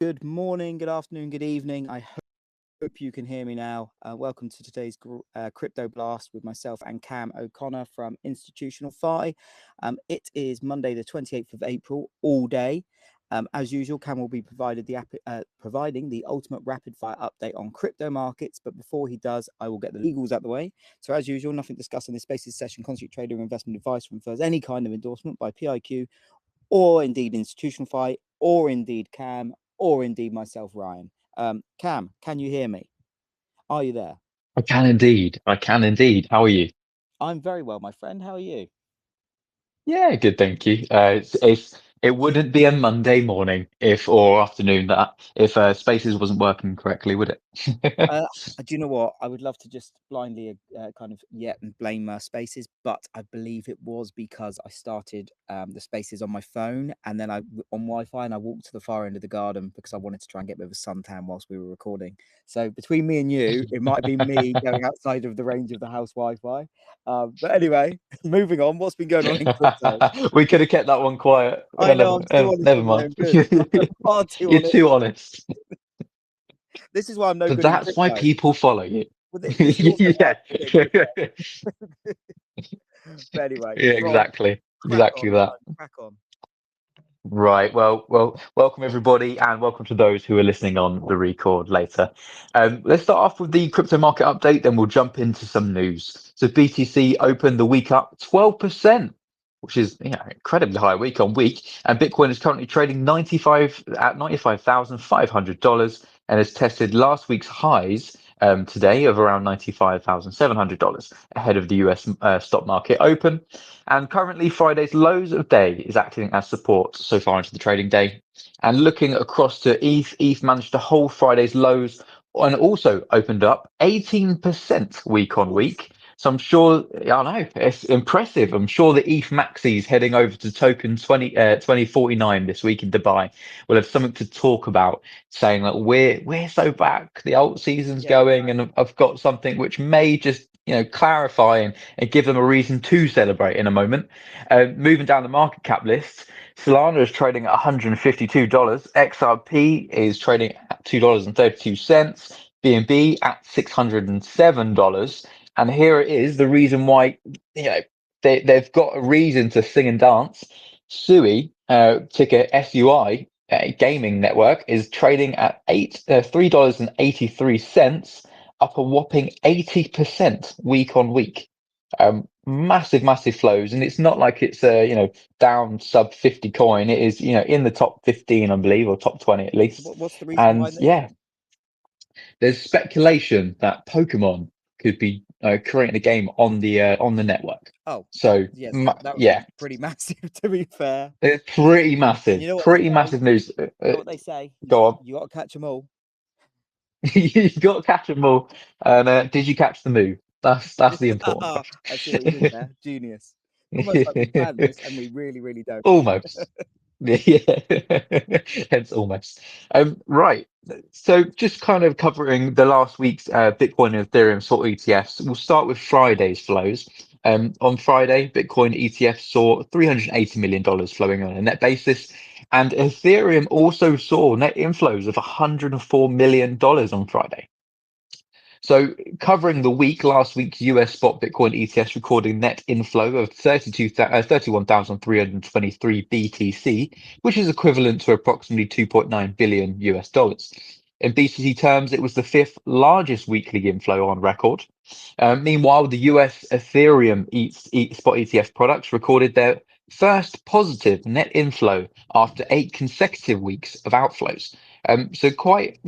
Good morning, good afternoon, good evening. I hope you can hear me now. Welcome to today's Crypto Blast with myself and Cam O'Connor from Institutional Fi. It is Monday, the 28th of April, all day. As usual, Cam will be providing the ultimate rapid fire update on crypto markets. But before he does, I will get the legals out the way. So, as usual, nothing discussed in this Spaces session constitute trader or investment advice or infers any kind of endorsement by PIQ or indeed Institutional Fi or indeed Cam or indeed myself, Ryan. Cam, can you hear me? Are you there? I can indeed. I can indeed. How are you? I'm very well, my friend. How are you? Yeah, good, thank you. It wouldn't be a Monday morning if or afternoon that if Spaces wasn't working correctly, would it? Uh, do you know what? I would love to just blindly kind of and blame Spaces, but I believe it was because I started the Spaces on my phone and then on Wi-Fi, and I walked to the far end of the garden because I wanted to try and get a bit of a suntan whilst we were recording. So between me and you, it might be me going outside of the range of the house Wi-Fi. But anyway, moving on. What's been going on in crypto? We could have kept that one quiet. I know I'm too honest Never for my mind. own good. I'm far too You're honest. too honest. This is why I'm no So good in that's why crypto. people follow you. Well, this is also why Yeah. I'm not good in crypto. But anyway, Yeah, right, exactly. crack Exactly on, that. son, crack on. Right. Well, welcome everybody, and welcome to those who are listening on the record later. Let's start off with the crypto market update, then we'll jump into some news. So BTC opened the week up 12%, which is incredibly high week on week, and Bitcoin is currently trading 95,500 dollars, and has tested last week's highs today of around $95,700 ahead of the US stock market open. And currently, Friday's lows of day is acting as support so far into the trading day. And looking across to ETH managed to hold Friday's lows and also opened up 18% week on Oof. week. So I'm sure, I know, it's impressive. I'm sure the ETH maxis heading over to token 2049 this week in Dubai will have something to talk about, saying that we're so back, the alt season's Yeah, going, and I've got something which may just clarify and give them a reason to celebrate in a moment. Moving down the market cap list, Solana is trading at $152. XRP is trading at $2.32. BNB at $607. And here it is, the reason why they've got a reason to sing and dance. SUI, ticker SUI, gaming network, is trading at $3.83, up a whopping 80% week on week. Massive flows, and it's not like it's a down sub 50 coin. It is in the top 15, I believe, or top 20 at so least. what's the reason And behind this? yeah, there's speculation that Pokemon could be creating a game on the network. Oh, So yes, that would yeah, be pretty massive, to be fair. it's And you know what they pretty say? massive news. You know what they say? Go on. You got to catch them all. You got to catch them all. And did you catch the move? That's the important I see what you did there. Genius. Almost like we question. planned this and we really, really don't. Almost. Yeah, hence almost. Right. So just kind of covering the last week's Bitcoin and Ethereum spot ETFs. We'll start with Friday's flows. On Friday, Bitcoin ETF saw $380 million flowing on a net basis, and Ethereum also saw net inflows of $104 million on Friday. So covering the week, last week's US spot Bitcoin ETFs recorded net inflow of 31,323 BTC, which is equivalent to approximately 2.9 billion US dollars. In BTC terms, it was the fifth largest weekly inflow on record. Meanwhile, the US Ethereum spot ETF products recorded their first positive net inflow after 8 consecutive weeks of outflows. So quite,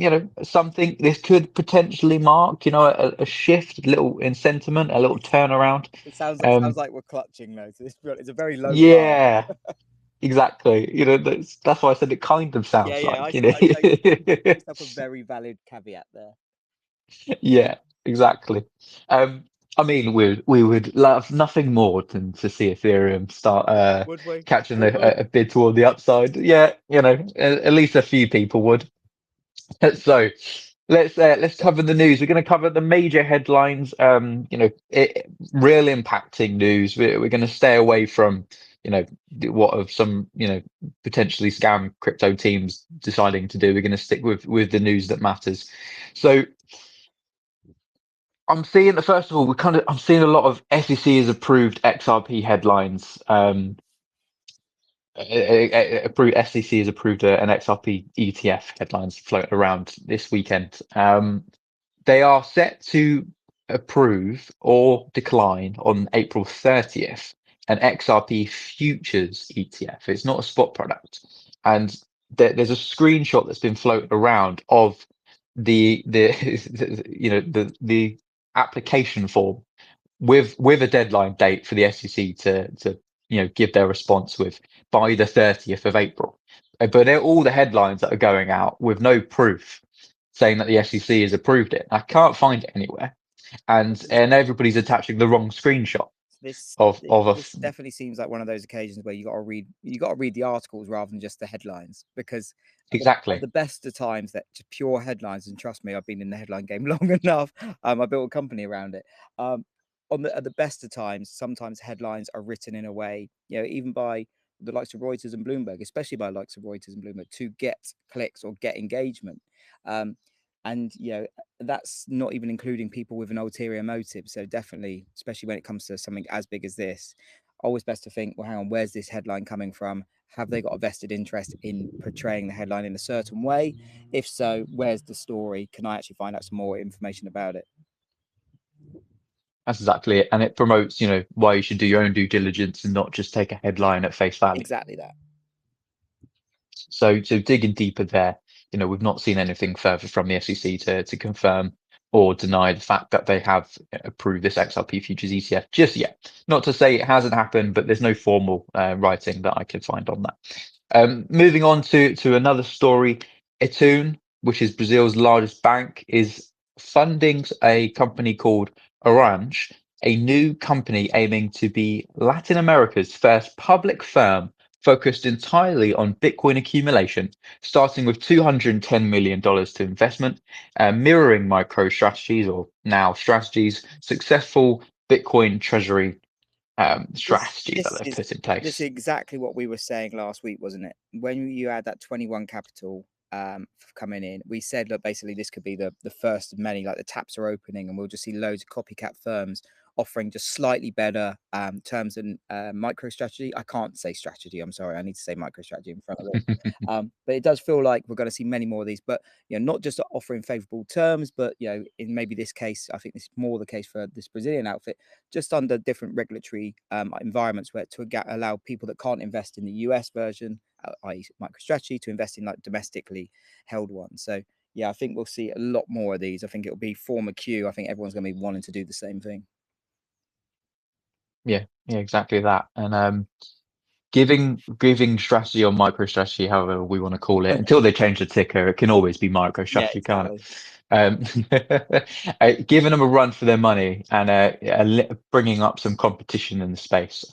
something this could potentially mark, a shift, a little in sentiment, a little turnaround. It sounds Um, like we're clutching though. So it's a very low bar. yeah, exactly. That's why I said it kind of Yeah, sounds yeah. like, I take you picked up a very valid caveat there. yeah, exactly. Um, I mean, we would love nothing more than to see Ethereum start Would we? catching Would we? a bid toward the upside. Yeah, at least a few people would. So let's cover the news. We're going to cover the major headlines. Real impacting news. We're going to stay away from what of some, potentially scam crypto teams deciding to do. We're going to stick with the news that matters. So I'm seeing, first of all, I'm seeing a lot of SEC has approved XRP headlines. Approved SEC has approved an XRP ETF headlines floating around this weekend. They are set to approve or decline on April 30th an XRP futures ETF. It's not a spot product, and there's a screenshot that's been floated around of the the application form with a deadline date for the SEC to give their response with by the 30th of April. But they're all the headlines that are going out with no proof saying that the SEC has approved it. I can't find it anywhere, and everybody's attaching the wrong screenshot. This of this definitely seems like one of those occasions where you got to read the articles rather than just the headlines, because exactly. at the best of times, that just pure headlines, and trust me, I've been in the headline game long enough. I built a company around it. At the best of times, sometimes headlines are written in a way, even by the likes of Reuters and Bloomberg, especially by the likes of Reuters and Bloomberg, to get clicks or get engagement. And that's not even including people with an ulterior motive. So definitely, especially when it comes to something as big as this, always best to think, well, hang on, where's this headline coming from? Have they got a vested interest in portraying the headline in a certain way? If so, where's the story? Can I actually find out some more information about it? That's exactly it, and it promotes why you should do your own due diligence and not just take a headline at face value. Exactly that. So digging deeper there, we've not seen anything further from the SEC to confirm or deny the fact that they have approved this XRP futures ETF just yet. Not to say it hasn't happened, but there's no formal writing that I can find on that. Moving on to another story, Itaú, which is Brazil's largest bank, is funding a company called Orange, a new company aiming to be Latin America's first public firm focused entirely on Bitcoin accumulation, starting with $210 million to investment, mirroring MicroStrategy's, or now Strategy's, successful Bitcoin treasury strategy that they've put in place. This is exactly what we were saying last week, wasn't it? When you had that 21 capital coming in, we said, look, basically this could be the first of many, like the taps are opening and we'll just see loads of copycat firms offering just slightly better terms than MicroStrategy. I can't say strategy, I'm sorry, I need to say MicroStrategy in front of it. But it does feel like we're going to see many more of these, but not just offering favorable terms, but in maybe this case, I think this is more the case for this Brazilian outfit, just under different regulatory environments where to allow people that can't invest in the US version, i.e. MicroStrategy, to invest in like domestically held ones. So yeah, I think we'll see a lot more of these. I think it'll be form a queue. I think everyone's going to be wanting to do the same thing. Yeah, exactly that. And giving strategy or MicroStrategy, however we want to call it, until they change the ticker, it can always be MicroStrategy, exactly. Can't it? Giving them a run for their money and bringing up some competition in the space.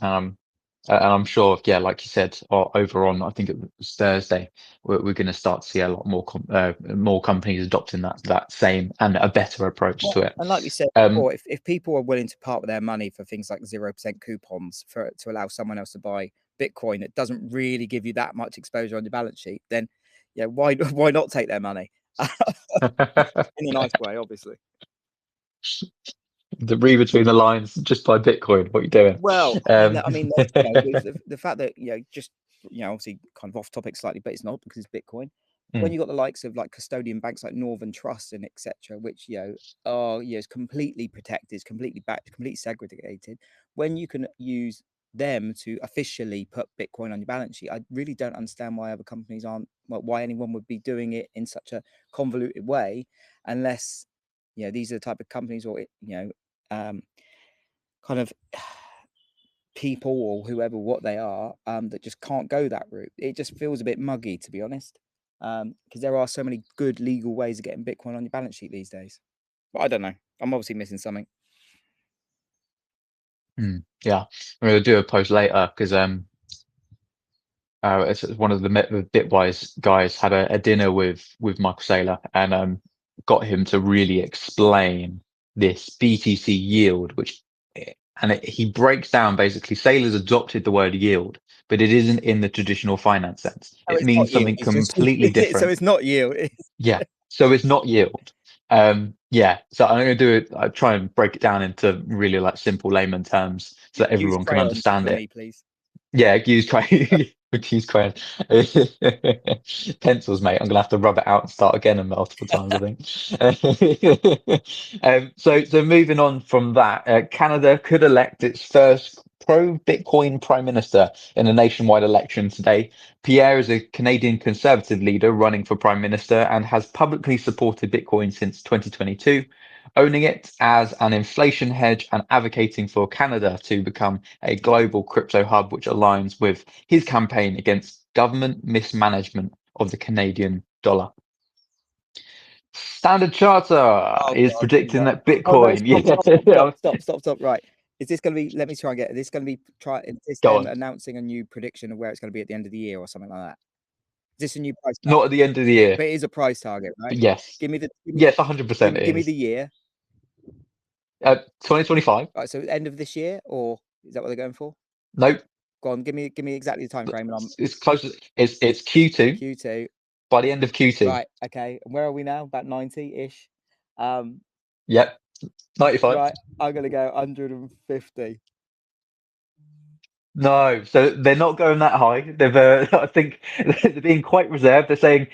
And I'm sure, yeah, like you said, or over on, I think it was Thursday, we're going to start to see a lot more companies adopting that same and a better approach to it. And like we said before, if people are willing to part with their money for things like 0% coupons to allow someone else to buy Bitcoin that doesn't really give you that much exposure on your balance sheet, then why not take their money? In a nice way, obviously. The read between the lines, just buy Bitcoin. What are you doing? Well, I mean, with the fact that just obviously kind of off topic slightly, but it's not, because it's Bitcoin. When you got the likes of like custodian banks like Northern Trust and etc., which are is completely protected, completely backed, completely segregated. When you can use them to officially put Bitcoin on your balance sheet, I really don't understand why other companies aren't. Well, why anyone would be doing it in such a convoluted way, unless these are the type of companies, or kind of people or whoever what they are that just can't go that route. It just feels a bit muggy, to be honest, because there are so many good legal ways of getting Bitcoin on your balance sheet these days. But I don't know, I'm obviously missing something. Yeah, I'm going to do a post later because it's one of the Bitwise guys had a dinner with Michael Saylor and got him to really explain this BTC yield, which and he breaks down basically Saylor's adopted the word yield, but it isn't in the traditional finance sense. Oh, It it's not means yield. something It's just completely so different. it's not yield. Yeah. So it's not yield. Yeah. So I'm going to do it. I try and break it down into really like simple layman terms so that Use everyone can crayons understand for it. me, please. Yeah, use crayon. Use crayon. Pencils, mate. I'm gonna have to rub it out and start again multiple times, I think. So moving on from that, Canada could elect its first pro-Bitcoin prime minister in a nationwide election today. Pierre is a Canadian Conservative leader running for prime minister and has publicly supported Bitcoin since 2022, owning it as an inflation hedge and advocating for Canada to become a global crypto hub, which aligns with his campaign against government mismanagement of the Canadian dollar. Standard Charter Oh is God, here we predicting go. that Oh no! Bitcoin. Stop! Right, is this going to be? Let me try and get. Is this going to be? Is this Go them on. announcing a new prediction of where it's going to be at the end of the year or something like that? Is this a new price Not at target? the end of the year, But it is a price target, right? but yes. Give me the. Yes, 100% it Give me the is. year. 2025? Right, so end of this year, or is that what they're going for? Nope. Go on, give me exactly the time frame, and I'm It's close. It's Q2. Q2. By the end of Q2. Right, okay. And where are we now? About 90-ish. Yep. 95. Right, I'm gonna go 150. No, so they're not going that high. They've, I think, they're being quite reserved. They're saying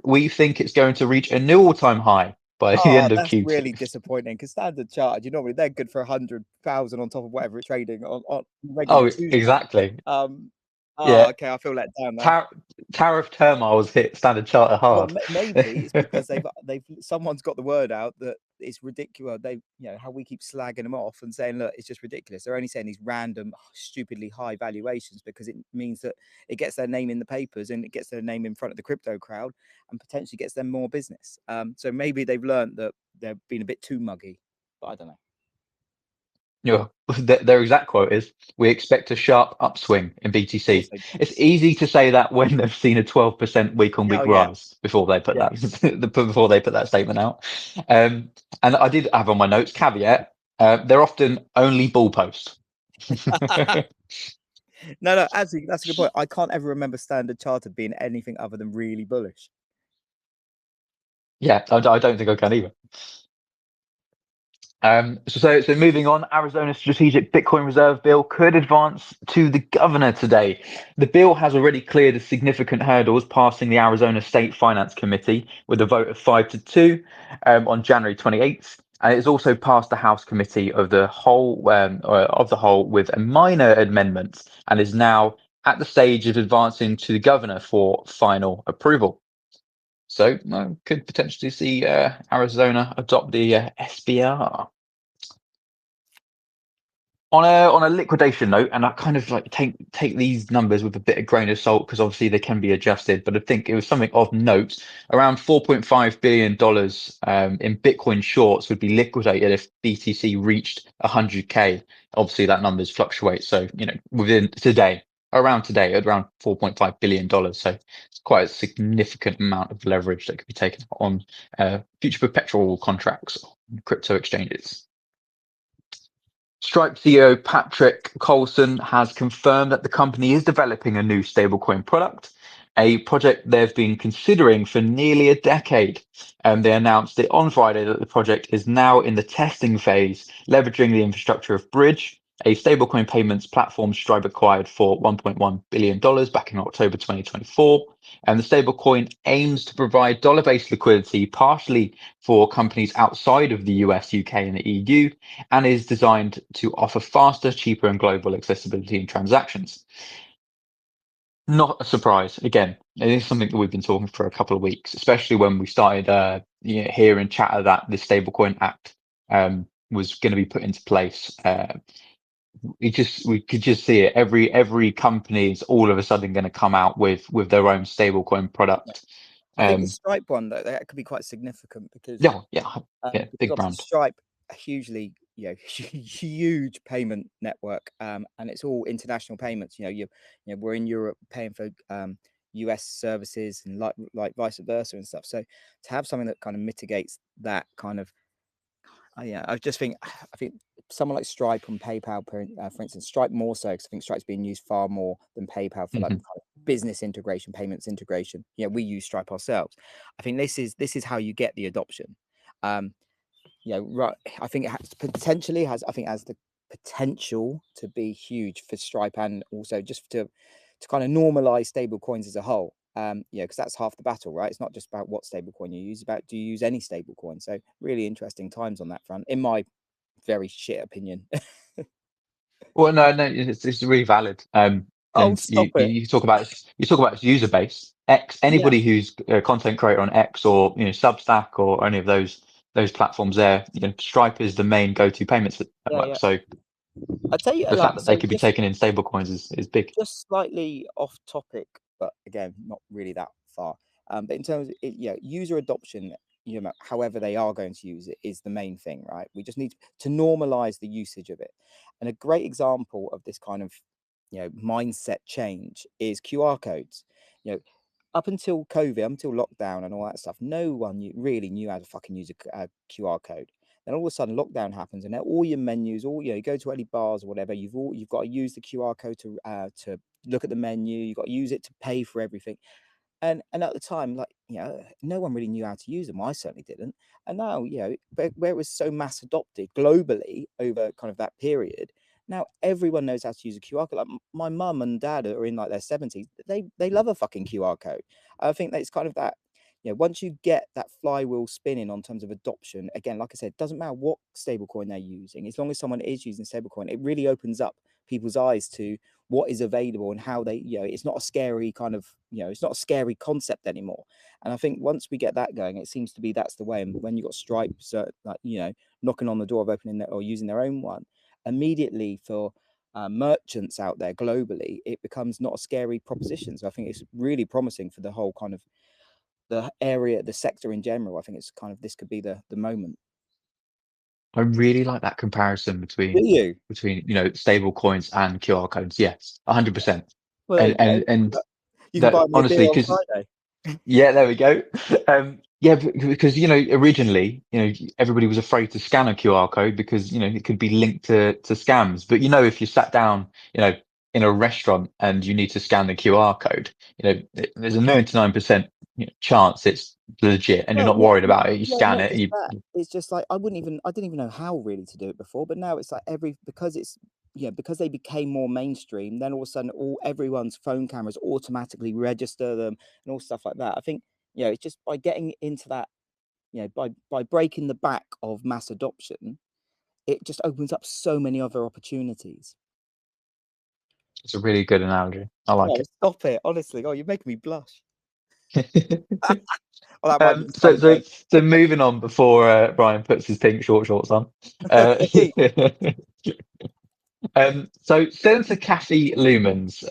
we think it's going to reach a new all-time high by the Oh, end of that's Q2. really disappointing because Standard Chartered, normally they're good for 100,000 on top of whatever it's trading on regular Oh, Tuesday. exactly. Oh, Yeah. okay, I feel let down there. Tariff turmoils hit Standard Charter Well, hard. maybe it's because someone's got the word out that it's ridiculous. How we keep slagging them off and saying, look, it's just ridiculous. They're only saying these random, stupidly high valuations because it means that it gets their name in the papers and it gets their name in front of the crypto crowd and potentially gets them more business. So maybe they've learned that they're being a bit too muggy, but I don't know. Yeah, their exact quote is, "We expect a sharp upswing in BTC." It's easy to say that when they've seen a 12% week-on-week rise before they put that statement out. And I did have on my notes caveat: they're often only bull post. No, actually, that's a good point. I can't ever remember Standard Chartered being anything other than really bullish. Yeah, I don't think I can either. So moving on, Arizona's strategic Bitcoin reserve bill could advance to the governor today. The bill has already cleared a significant hurdles, passing the Arizona State Finance Committee with a vote of 5-2 on January 28th. And it's also passed the House Committee of the whole with a minor amendment and is now at the stage of advancing to the governor for final approval. So could potentially see Arizona adopt the SBR. On a liquidation note, and I kind of like take these numbers with a bit of grain of salt because obviously they can be adjusted, but I think it was something of note. Around $4.5 billion in Bitcoin shorts would be liquidated if BTC reached 100K. Obviously, that numbers fluctuate. So, within today, around $4.5 billion. So it's quite a significant amount of leverage that could be taken on future perpetual contracts on crypto exchanges. Stripe CEO Patrick Colson has confirmed that the company is developing a new stablecoin product, a project they've been considering for nearly a decade. And they announced it on Friday that the project is now in the testing phase, leveraging the infrastructure of Bridge, a stablecoin payments platform Stripe acquired for $1.1 billion back in October 2024. And the stablecoin aims to provide dollar-based liquidity partially for companies outside of the US, UK, and the EU, and is designed to offer faster, cheaper, and global accessibility in transactions. Not a surprise. Again, it is something that we've been talking for a couple of weeks, especially when we started hearing chatter that the Stablecoin Act was going to be put into place. We could just see it. Every company is all of a sudden going to come out with their own stablecoin product. I think the Stripe one though, that could be quite significant because big brand. Stripe, a hugely huge payment network, and it's all international payments. We're in Europe paying for US services and like vice versa and stuff. So to have something that kind of mitigates that kind of, I just think someone like Stripe and PayPal, for instance, Stripe more so, because I think Stripe's being used far more than PayPal for like Mhm. kind of business integration, payments integration. Yeah, we use Stripe ourselves. I think this is how you get the adoption. Right. I think it has potentially has. I think it has the potential to be huge for Stripe, and also just to kind of normalize stable coins as a whole. Because that's half the battle, right? It's not just about what stable coin you use, about do you use any stable coin. So really interesting times on that front, in my very shit opinion. Well, no, it's really valid. Oh, And stop it. you talk about its user base. X, Yeah, anybody who's a content creator on X or Substack or any of those platforms there, Stripe is the main go-to payments yeah, network. yeah. So I tell you, the like, fact that they so could be taken in stable coins is big. just slightly off topic, but again, not really that far. But in terms of user adoption, however they are going to use it is the main thing, right? We just need to normalize the usage of it. And a great example of this kind of mindset change is QR codes. You know, up until COVID, up until lockdown and all that stuff, no one really knew how to fucking use a QR code. Then all of a sudden, lockdown happens, and now all your menus, you go to any bars or whatever, you've got to use the QR code to look at the menu. You've got to use it to pay for everything. And at the time, like, no one really knew how to use them. I certainly didn't. And now, but where it was so mass adopted globally over kind of that period, now everyone knows how to use a QR code. Like my mum and dad are in like their 70s. They love a fucking QR code. I think that it's kind of that, once you get that flywheel spinning on terms of adoption, again, like I said, it doesn't matter what stablecoin they're using, as long as someone is using stablecoin, it really opens up people's eyes to what is available and how they, it's not a scary kind of, it's not a scary concept anymore. And I think once we get that going, it seems to be that's the way. And when you got Stripe, like, knocking on the door of opening or using their own one, immediately for merchants out there globally, it becomes not a scary proposition. So I think it's really promising for the whole kind of the area, the sector in general. I think it's kind of, this could be the moment. I really like that comparison Do you? between stable coins and QR codes. Yes, 100%. Well, there And you and go. and You can that buy me a beer honestly, on because Friday. yeah, there we go. Yeah, because originally, everybody was afraid to scan a QR code because it could be linked to scams. But if you sat down, in a restaurant and you need to scan the QR code, there's a 99% chance it's legit and you're Well, not worried about it. You yeah, scan not it, just that. It's just like I didn't even know how really to do it before, but now it's like because it's because they became more mainstream, then all of a sudden everyone's phone cameras automatically register them and all stuff like that. I think it's just by getting into that, by breaking the back of mass adoption, it just opens up so many other opportunities. it's a really good analogy. I like Oh, it. stop it, honestly. Oh, you're making me blush. Well, that might be So, so, something. so moving on before Brian puts his pink shorts on. Uh, so Senator Kathia Lumens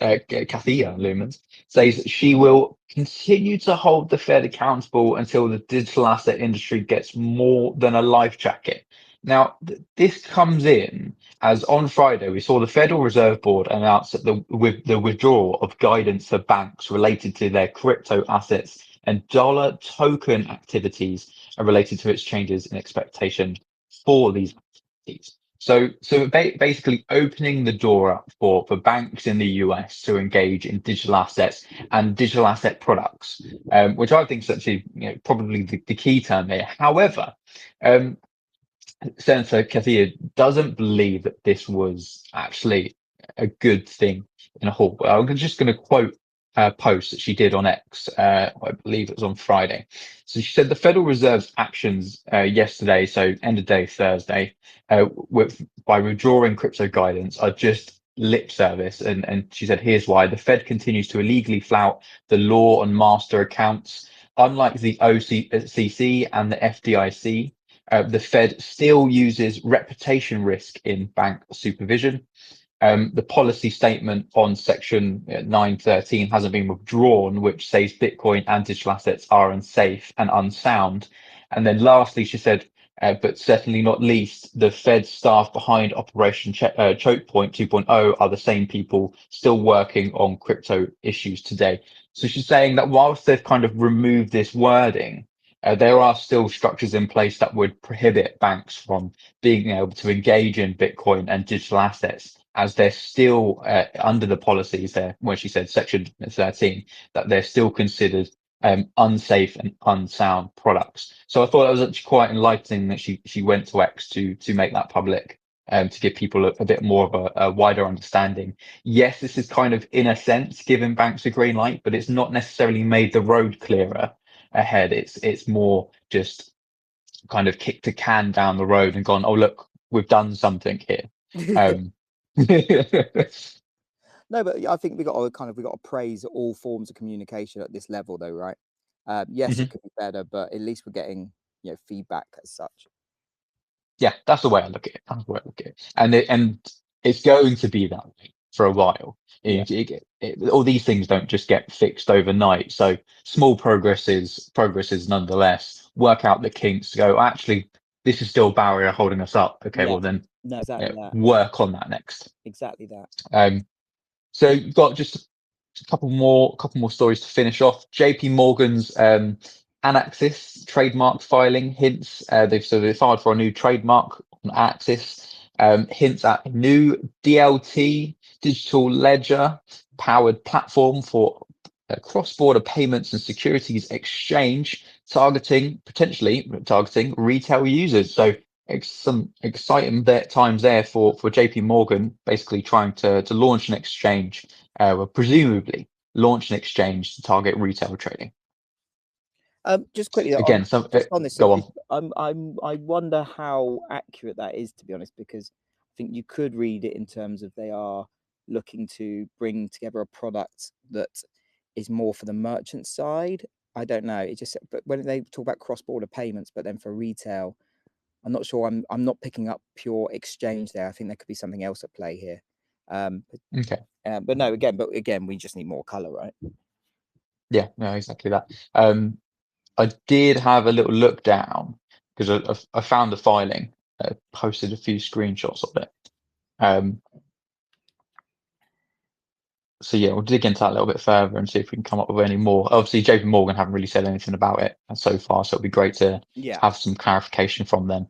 says she will continue to hold the Fed accountable until the digital asset industry gets more than a life jacket. Now, this comes in as on Friday, we saw the Federal Reserve Board announce that with the withdrawal of guidance for banks related to their crypto assets and dollar token activities are related to its changes in expectation for these activities. So basically opening the door up for banks in the US to engage in digital assets and digital asset products, which I think is actually probably the key term here. However, um, Senator Kathir doesn't believe that this was actually a good thing in a whole. I'm just going to quote her post that she did on X. I believe it was on Friday. So she said the Federal Reserve's actions yesterday, so end of day Thursday, by withdrawing crypto guidance are just lip service. And she said, here's why. The Fed continues to illegally flout the law on master accounts. Unlike the OCC and the FDIC, the Fed still uses reputation risk in bank supervision. The policy statement on Section 913 hasn't been withdrawn, which says Bitcoin and digital assets are unsafe and unsound. And then lastly, she said, but certainly not least, the Fed staff behind Operation Choke Point 2.0 are the same people still working on crypto issues today. So she's saying that whilst they've kind of removed this wording, There are still structures in place that would prohibit banks from being able to engage in Bitcoin and digital assets, as they're still under the policies there, where she said Section 13, that they're still considered unsafe and unsound products. So I thought that was actually quite enlightening that she went to X to make that public, to give people a bit more of a wider understanding. Yes, this is kind of, in a sense, giving banks a green light, but it's not necessarily made the road clearer ahead. It's more just kind of kicked a can down the road and gone, oh look, we've done something here. No, but I think we got to praise all forms of communication at this level, though, right? Yes, it could be better, but at least we're getting feedback as such. Yeah, that's the way I look at it. That's the way I look at it. And it's going to be that way for a while. Yeah. All these things don't just get fixed overnight. So small progress is nonetheless. Work out the kinks. Go, actually, this is still a barrier holding us up. Okay, Yeah. well then, No, exactly that. work on that next. Exactly that. So you've got just a couple more stories to finish off. JP Morgan's Anaxis trademark filing hints. They've filed for a new trademark on Axis. Hints at a new DLT, digital ledger powered platform for cross-border payments and securities exchange, potentially targeting retail users. So some exciting times there for JP Morgan, basically trying to launch an exchange, presumably launch an exchange to target retail trading. Just quickly, Again, just on this, go on. I wonder how accurate that is, to be honest, because I think you could read it in terms of they are looking to bring together a product that is more for the merchant side. I don't know. But when they talk about cross-border payments, but then for retail, I'm not sure. I'm not picking up pure exchange there. I think there could be something else at play here. Okay. But no, again, we just need more color, right? Yeah, no, exactly that. I did have a little look down because I found the filing, posted a few screenshots of it. So yeah, we'll dig into that a little bit further and see if we can come up with any more. Obviously, JP Morgan haven't really said anything about it so far, so it'll be great to have some clarification from them.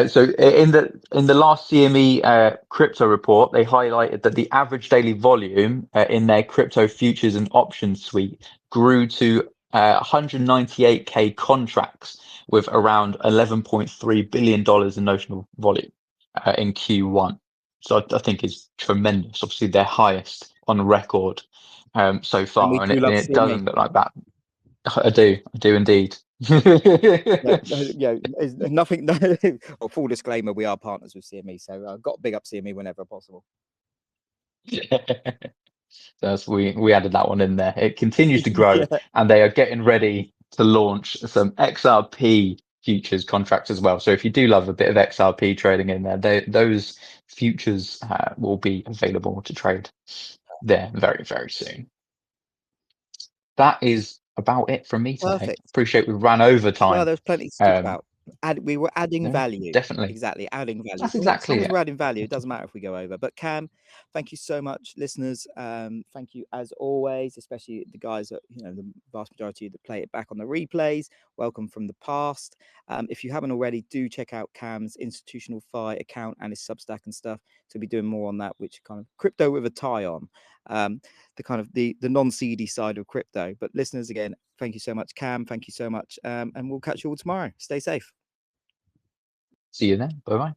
So in the last CME crypto report, they highlighted that the average daily volume in their crypto futures and options suite grew to 198k contracts with around $11.3 billion in notional volume in Q1. So I think is tremendous. Obviously, their highest on record so far, and it doesn't look like that. I do indeed. Yeah, nothing. Well, full disclaimer: we are partners with CME, so I've got to big up CME whenever possible. We added that one in there. It continues to grow, and they are getting ready to launch some XRP futures contracts as well. So if you do love a bit of XRP trading in there, those futures will be available to trade there very, very soon. That is about it from me today. Perfect. Appreciate we ran over time. Well, there's plenty to talk about. We were adding value. Definitely. Exactly, adding value. That's exactly it. We're adding value. It doesn't matter if we go over. But Cam, thank you so much, listeners. Thank you as always, especially the guys that the vast majority that play it back on the replays. Welcome from the past. If you haven't already, do check out Cam's Institutional FI account and his Substack and stuff. To be doing more on that, which kind of crypto with a tie on. The kind of the non-seedy side of crypto. But listeners, again, thank you so much, Cam. Thank you so much. And we'll catch you all tomorrow. Stay safe. See you then. Bye-bye.